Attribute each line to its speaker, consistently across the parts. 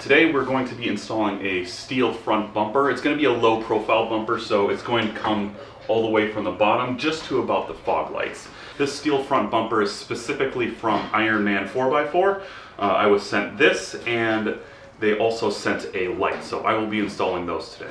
Speaker 1: Today we're going to be installing a steel front bumper. It's going to be a low profile bumper, so it's going to come all the way from the bottom just to about the fog lights. This steel front bumper is specifically from Ironman 4x4. I was sent this, and they also sent a light, so I will be installing those today.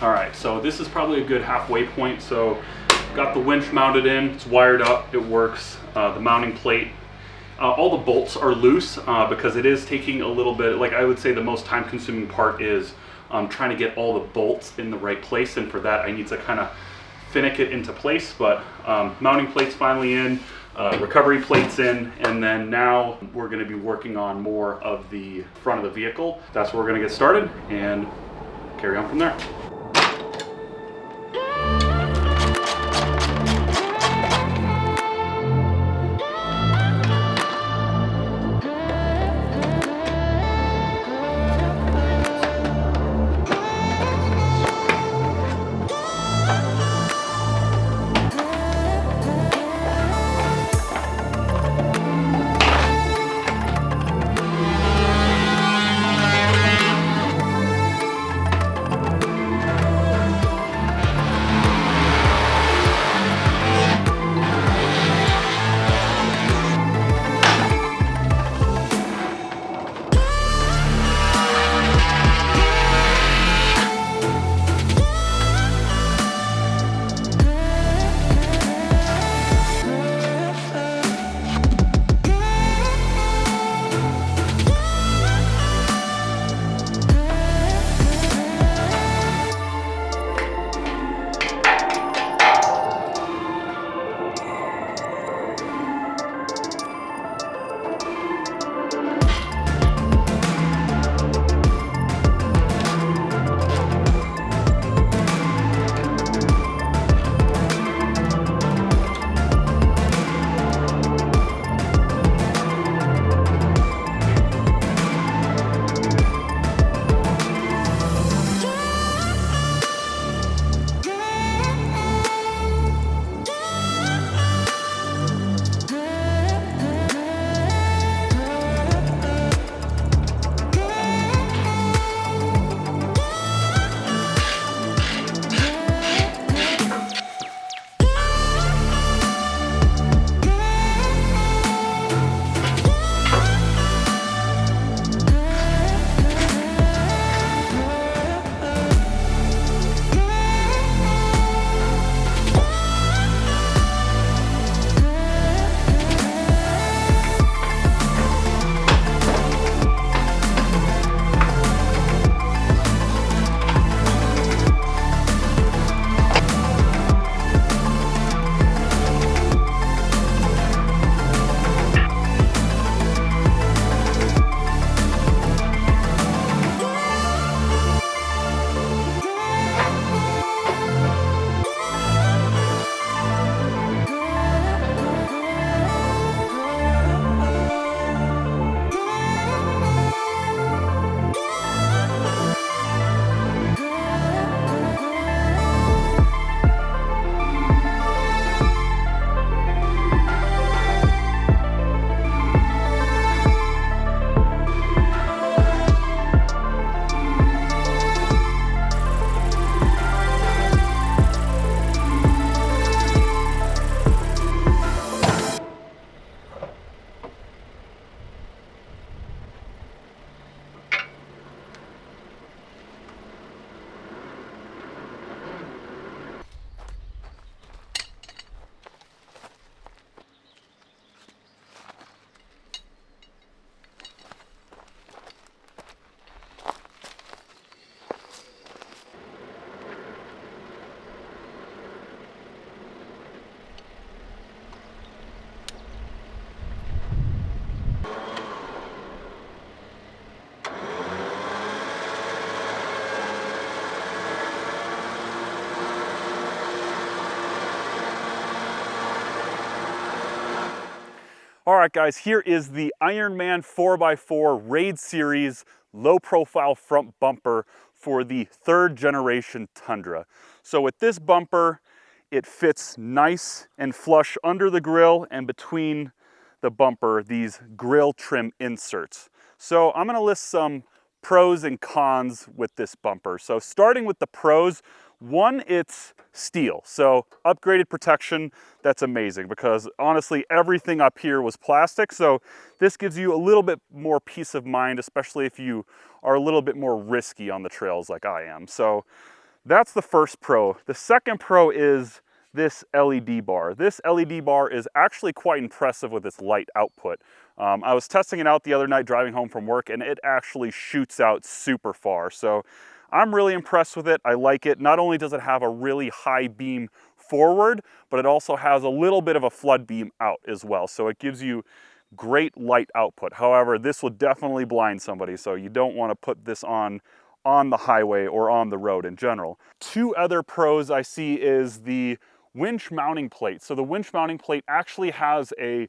Speaker 1: Alright, so this is probably a good halfway point. So got the winch mounted in, it's wired up, it works. The mounting plate, all the bolts are loose because it is taking a little bit, like I would say the most time consuming part is trying to get all the bolts in the right place, and for that I need to kind of finick it into place. But mounting plate's finally in, recovery plate's in, and then now we're going to be working on more of the front of the vehicle. That's where we're going to get started and carry on from there. All right, guys, here is the Ironman 4x4 Raid Series low profile front bumper for the 3rd generation Tundra. So with this bumper, it fits nice and flush under the grille and between the bumper, these grill trim inserts. So I'm gonna list some pros and cons with this bumper. So starting with the pros, one, it's steel. So upgraded protection, that's amazing because honestly, everything up here was plastic. So this gives you a little bit more peace of mind, especially if you are a little bit more risky on the trails like I am. So that's the first pro. The second pro is this LED bar. This LED bar is actually quite impressive with its light output. I was testing it out the other night driving home from work and it actually shoots out super far. So I'm really impressed with it. I like it. Not only does it have a really high beam forward, but it also has a little bit of a flood beam out as well. So it gives you great light output. However, this will definitely blind somebody. So you don't want to put this on the highway or on the road in general. Two other pros I see is the winch mounting plate. So the winch mounting plate actually has a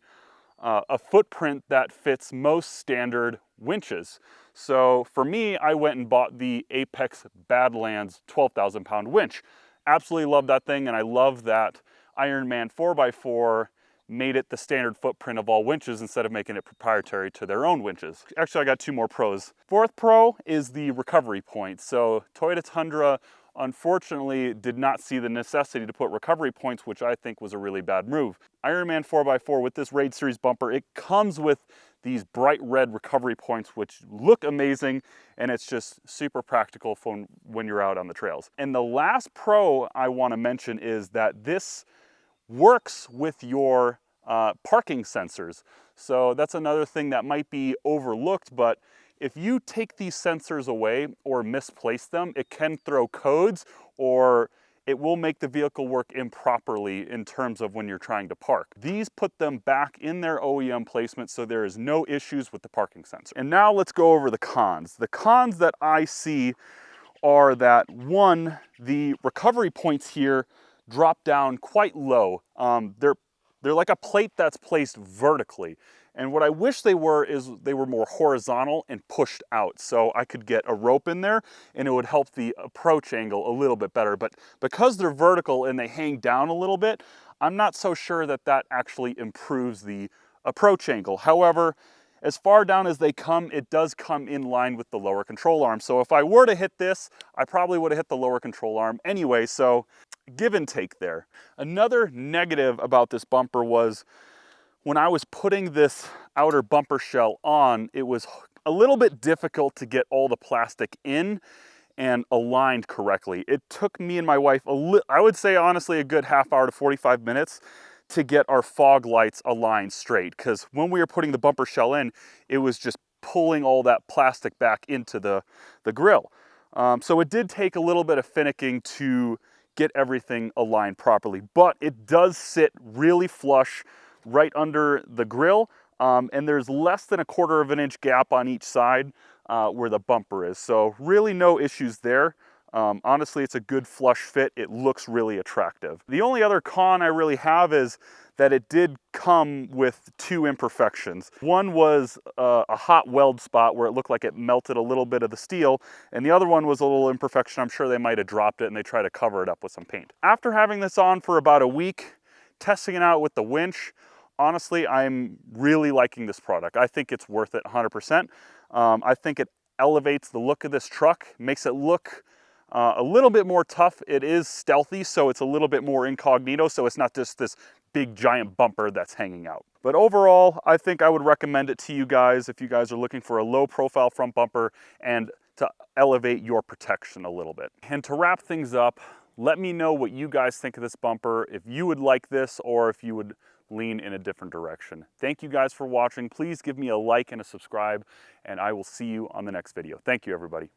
Speaker 1: footprint that fits most standard winches. So for me, I went and bought the Apex Badlands 12,000 pound winch. Absolutely love that thing, and I love that Ironman 4x4 made it the standard footprint of all winches instead of making it proprietary to their own winches. Actually, I got two more pros. Fourth pro is the recovery point. So Toyota Tundra unfortunately did not see the necessity to put recovery points, which I think was a really bad move. Ironman 4x4 with this Raid Series bumper, it comes with these bright red recovery points which look amazing, and it's just super practical for when you're out on the trails. And the last pro I want to mention is that this works with your parking sensors. So that's another thing that might be overlooked, but if you take these sensors away or misplace them, it can throw codes or it will make the vehicle work improperly in terms of when you're trying to park. These put them back in their OEM placement so there is no issues with the parking sensor. And now let's go over the cons. The cons that I see are that, one, the recovery points here drop down quite low. They're like a plate that's placed vertically. And what I wish they were is they were more horizontal and pushed out. So I could get a rope in there and it would help the approach angle a little bit better. But because they're vertical and they hang down a little bit, I'm not so sure that that actually improves the approach angle. However, as far down as they come, it does come in line with the lower control arm. So if I were to hit this, I probably would have hit the lower control arm anyway. So give and take there. Another negative about this bumper was when I was putting this outer bumper shell on, it was a little bit difficult to get all the plastic in and aligned correctly. It took me and my wife, I would say honestly, a good half hour to 45 minutes to get our fog lights aligned straight. Because when we were putting the bumper shell in, it was just pulling all that plastic back into the grill. So it did take a little bit of finicking to get everything aligned properly, but it does sit really flush right under the grill, and there's less than 1/4 of an inch gap on each side where the bumper is. So really no issues there. Honestly, it's a good flush fit. It looks really attractive. The only other con I really have is that it did come with two imperfections. One was a hot weld spot where it looked like it melted a little bit of the steel, and the other one was a little imperfection. I'm sure they might have dropped it and they tried to cover it up with some paint. After having this on for about a week, testing it out with the winch, honestly, I'm really liking this product. I think it's worth it 100%. I think it elevates the look of this truck, makes it look a little bit more tough. It is stealthy, so it's a little bit more incognito, so it's not just this big giant bumper that's hanging out. But overall, I think I would recommend it to you guys if you guys are looking for a low profile front bumper and to elevate your protection a little bit. And to wrap things up, let me know what you guys think of this bumper, if you would like this or if you would lean in a different direction. Thank you guys for watching. Please give me a like and a subscribe, and I will see you on the next video. Thank you, everybody.